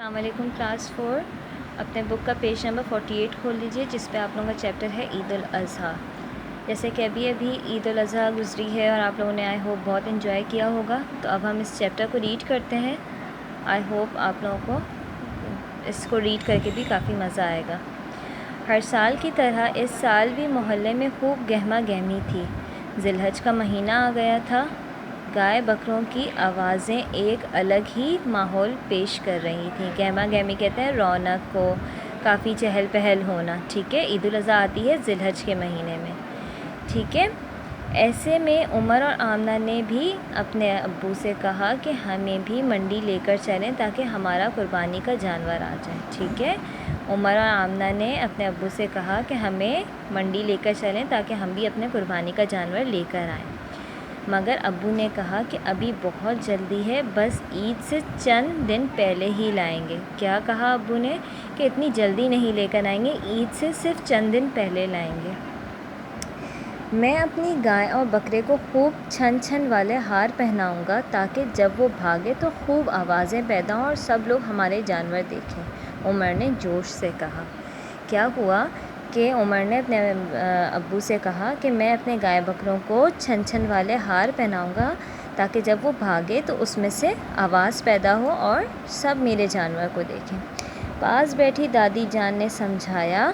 السلام علیکم کلاس 4 اپنے بک کا پیج نمبر 48 کھول لیجئے، جس پہ آپ لوگوں کا چیپٹر ہے عید الاضحیٰ۔ جیسے کہ ابھی عید الاضحیٰ گزری ہے اور آپ لوگوں نے آئی ہوپ بہت انجوائے کیا ہوگا، تو اب ہم اس چیپٹر کو ریڈ کرتے ہیں۔ آئی ہوپ آپ لوگوں کو اس کو ریڈ کر کے بھی کافی مزہ آئے گا۔ ہر سال کی طرح اس سال بھی محلے میں خوب گہما گہمی تھی۔ ذی الحج کا مہینہ آ گیا تھا۔ گائے بکروں کی آوازیں ایک الگ ہی ماحول پیش کر رہی تھیں۔ گہما گہمی کہتے ہیں رونق کو، کافی چہل پہل ہونا، ٹھیک ہے۔ عید الاضحیٰ آتی ہے ذی الحج کے مہینے میں، ٹھیک ہے۔ ایسے میں عمر اور آمنہ نے بھی اپنے ابو سے کہا کہ ہمیں بھی منڈی لے کر چلیں تاکہ ہمارا قربانی کا جانور آ جائے، ٹھیک ہے۔ عمر اور آمنہ نے اپنے ابو سے کہا کہ ہمیں منڈی لے کر چلیں تاکہ ہم بھی اپنے قربانی کا جانور لے کر آئیں، مگر ابو نے کہا کہ ابھی بہت جلدی ہے، بس عید سے چند دن پہلے ہی لائیں گے۔ کیا کہا ابو نے کہ اتنی جلدی نہیں لے کر آئیں گے، عید سے صرف چند دن پہلے لائیں گے۔ میں اپنی گائے اور بکرے کو خوب چھن چھن والے ہار پہناؤں گا تاکہ جب وہ بھاگے تو خوب آوازیں پیدا ہوں اور سب لوگ ہمارے جانور دیکھیں، عمر نے جوش سے کہا۔ کیا ہوا کہ عمر نے اپنے ابو سے کہا کہ میں اپنے گائے بکروں کو چھن چھن والے ہار پہناؤں گا تاکہ جب وہ بھاگے تو اس میں سے آواز پیدا ہو اور سب میرے جانور کو دیکھیں۔ پاس بیٹھی دادی جان نے سمجھایا،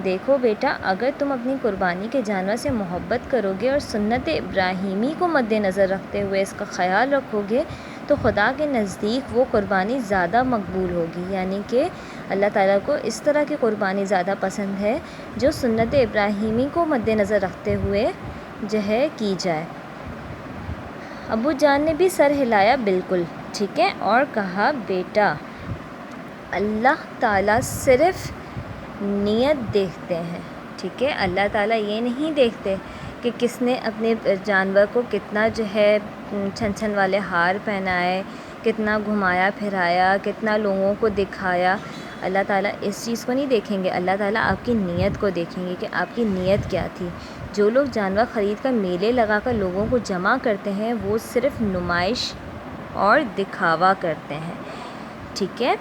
دیکھو بیٹا، اگر تم اپنی قربانی کے جانور سے محبت کرو گے اور سنت ابراہیمی کو مد نظر رکھتے ہوئے اس کا خیال رکھو گے تو خدا کے نزدیک وہ قربانی زیادہ مقبول ہوگی، یعنی کہ اللہ تعالیٰ کو اس طرح کی قربانی زیادہ پسند ہے جو سنت ابراہیمی کو مد نظر رکھتے ہوئے کی جائے۔ ابو جان نے بھی سر ہلایا، بالکل ٹھیک ہے، اور کہا، بیٹا، اللہ تعالیٰ صرف نیت دیکھتے ہیں، ٹھیک ہے۔ اللہ تعالیٰ یہ نہیں دیکھتے کہ کس نے اپنے جانور کو کتنا چھن چھن والے ہار پہنائے، کتنا گھمایا پھرایا، کتنا لوگوں کو دکھایا۔ اللہ تعالیٰ اس چیز کو نہیں دیکھیں گے، اللہ تعالیٰ آپ کی نیت کو دیکھیں گے کہ آپ کی نیت کیا تھی۔ جو لوگ جانور خرید کر میلے لگا کر لوگوں کو جمع کرتے ہیں وہ صرف نمائش اور دکھاوا کرتے ہیں، ٹھیک ہے۔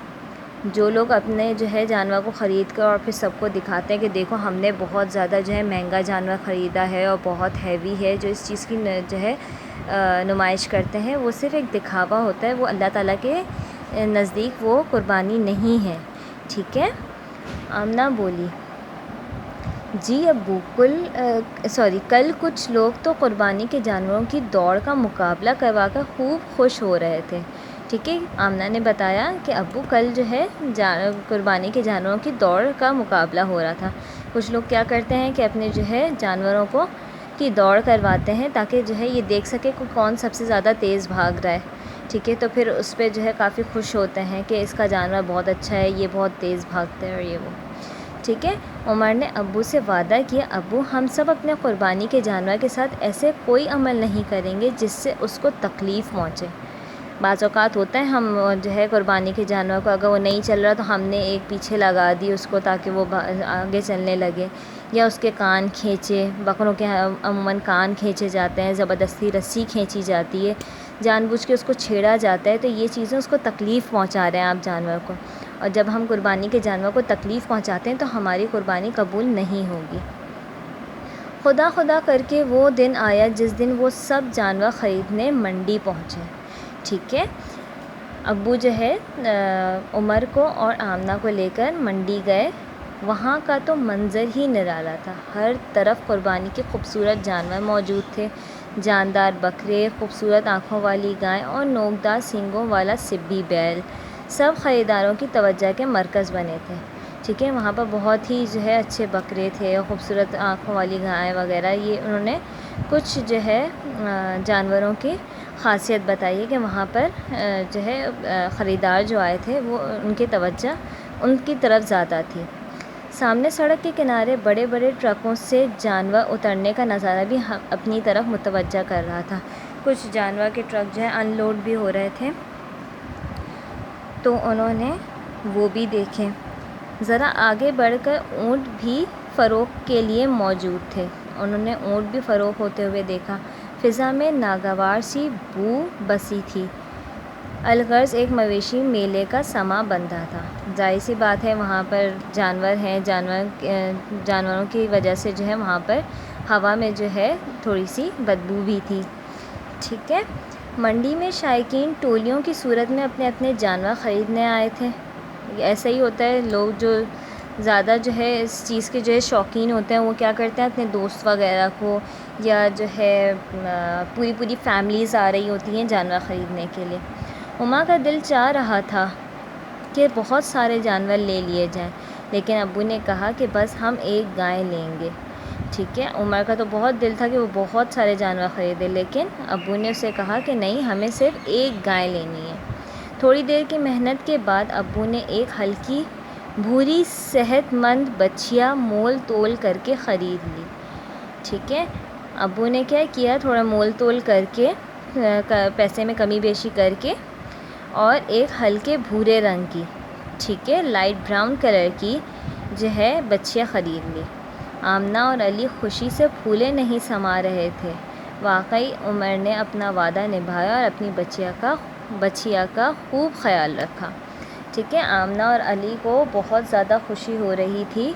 جو لوگ اپنے جانور کو خرید کر اور پھر سب کو دکھاتے ہیں کہ دیکھو ہم نے بہت زیادہ مہنگا جانور خریدا ہے اور بہت ہیوی ہے، جو اس چیز کی نمائش کرتے ہیں، وہ صرف ایک دکھاوا ہوتا ہے، وہ اللہ تعالیٰ کے نزدیک وہ قربانی نہیں ہے، ٹھیک ہے۔ آمنہ بولی، جی ابو، کل کچھ لوگ تو قربانی کے جانوروں کی دوڑ کا مقابلہ کروا کر خوب خوش ہو رہے تھے، ٹھیک ہے۔ آمنہ نے بتایا کہ ابو کل قربانی کے جانوروں کی دوڑ کا مقابلہ ہو رہا تھا۔ کچھ لوگ کیا کرتے ہیں کہ اپنے جانوروں کی دوڑ کرواتے ہیں تاکہ یہ دیکھ سکے کہ کون سب سے زیادہ تیز بھاگ رہا ہے، ٹھیک ہے۔ تو پھر اس پہ کافی خوش ہوتے ہیں کہ اس کا جانور بہت اچھا ہے، یہ بہت تیز بھاگتا ہے اور یہ وہ، ٹھیک ہے۔ عمر نے ابو سے وعدہ کیا، ابو، ہم سب اپنے قربانی کے جانور کے ساتھ ایسے کوئی عمل نہیں کریں گے جس سے اس کو تکلیف پہنچے۔ بعض اوقات ہوتا ہے ہم قربانی کے جانور کو اگر وہ نہیں چل رہا تو ہم نے ایک پیچھے لگا دی اس کو تاکہ وہ آگے چلنے لگے، یا اس کے کان کھینچے۔ بکروں کے عموماً کان کھینچے جاتے ہیں، زبردستی رسی کھینچی جاتی ہے، جان بوجھ کے اس کو چھیڑا جاتا ہے، تو یہ چیزیں اس کو تکلیف پہنچا رہے ہیں آپ جانور کو، اور جب ہم قربانی کے جانور کو تکلیف پہنچاتے ہیں تو ہماری قربانی قبول نہیں ہوگی۔ خدا خدا کر کے وہ دن آیا جس دن وہ سب جانور خریدنے منڈی پہنچے، ٹھیک ہے۔ ابو عمر کو اور آمنہ کو لے کر منڈی گئے۔ وہاں کا تو منظر ہی نرالا تھا، ہر طرف قربانی کے خوبصورت جانور موجود تھے، جاندار بکرے، خوبصورت آنکھوں والی گائے اور نوکدار سینگوں والا سبی بیل، سب خریداروں کی توجہ کے مرکز بنے تھے، ٹھیک ہے۔ وہاں پر بہت ہی اچھے بکرے تھے اور خوبصورت آنکھوں والی گائے وغیرہ، یہ انہوں نے کچھ جانوروں کی خاصیت بتائی ہے کہ وہاں پر خریدار جو آئے تھے وہ ان کی توجہ ان کی طرف زیادہ تھی۔ سامنے سڑک کے کنارے بڑے بڑے ٹرکوں سے جانور اترنے کا نظارہ بھی اپنی طرف متوجہ کر رہا تھا۔ کچھ جانور کے ٹرک ان لوڈ بھی ہو رہے تھے تو انہوں نے وہ بھی دیکھے۔ ذرا آگے بڑھ کر اونٹ بھی فروخت کے لیے موجود تھے، انہوں نے اونٹ بھی فروخت ہوتے ہوئے دیکھا۔ فضا میں ناگوار سی بو بسی تھی، الغرض ایک مویشی میلے کا سما بندھا تھا۔ ظاہر سی بات ہے وہاں پر جانور ہیں، جانوروں کی وجہ سے جو ہے وہاں پر ہوا میں جو ہے تھوڑی سی بدبو بھی تھی، ٹھیک ہے۔ منڈی میں شائقین ٹولیوں کی صورت میں اپنے اپنے جانور خریدنے آئے تھے۔ ایسا ہی ہوتا ہے، لوگ جو زیادہ جو ہے اس چیز کے جو ہے شوقین ہوتے ہیں وہ کیا کرتے ہیں، اپنے دوست وغیرہ کو یا جو ہے پوری فیملیز آ رہی ہوتی ہیں جانور خریدنے کے لیے۔ ہما کا دل چاہ رہا تھا کہ بہت سارے جانور لے لیے جائیں، لیکن ابو نے کہا کہ بس ہم ایک گائے لیں گے، ٹھیک ہے۔ عمر کا تو بہت دل تھا کہ وہ بہت سارے جانور خریدے، لیکن ابو نے اسے کہا کہ نہیں، ہمیں صرف ایک گائے لینی ہے۔ تھوڑی دیر کی محنت کے بعد ابو نے ایک ہلکی بھوری صحت مند بچھیا مول تول کر کے خرید لی، ٹھیک ہے۔ ابو نے کیا کیا، تھوڑا مول تول کر کے پیسے میں کمی بیشی کر کے اور ایک ہلکے بھورے رنگ کی، ٹھیک ہے، لائٹ براؤن کلر کی جو ہے بچھیا خرید لی۔ آمنہ اور علی خوشی سے پھولے نہیں سما رہے تھے۔ واقعی عمر نے اپنا وعدہ نبھایا اور اپنی بچھیا کا خوب خیال رکھا، ٹھیک ہے۔ آمنہ اور علی کو بہت زیادہ خوشی ہو رہی تھی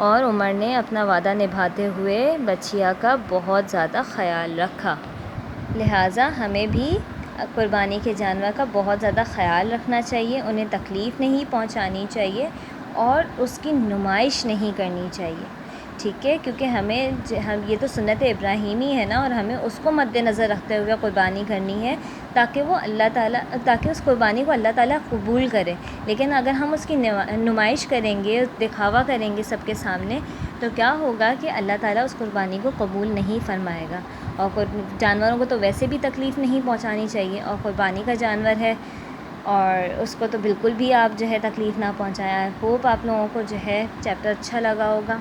اور عمر نے اپنا وعدہ نبھاتے ہوئے بچھیا کا بہت زیادہ خیال رکھا۔ لہٰذا ہمیں بھی قربانی کے جانور کا بہت زیادہ خیال رکھنا چاہیے، انہیں تکلیف نہیں پہنچانی چاہیے اور اس کی نمائش نہیں کرنی چاہیے، ٹھیک ہے، کیونکہ ہمیں یہ تو سنت ابراہیمی ہے نا، اور ہمیں اس کو مد نظر رکھتے ہوئے قربانی کرنی ہے تاکہ اس قربانی کو اللہ تعالیٰ قبول کرے۔ لیکن اگر ہم اس کی نمائش کریں گے، دکھاوا کریں گے سب کے سامنے، تو کیا ہوگا کہ اللہ تعالیٰ اس قربانی کو قبول نہیں فرمائے گا۔ اور جانوروں کو تو ویسے بھی تکلیف نہیں پہنچانی چاہیے، اور قربانی کا جانور ہے اور اس کو تو بالکل بھی آپ جو ہے تکلیف نہ پہنچائیں۔ آئی ہوپ آپ لوگوں کو جو ہے چیپٹر اچھا لگا ہوگا۔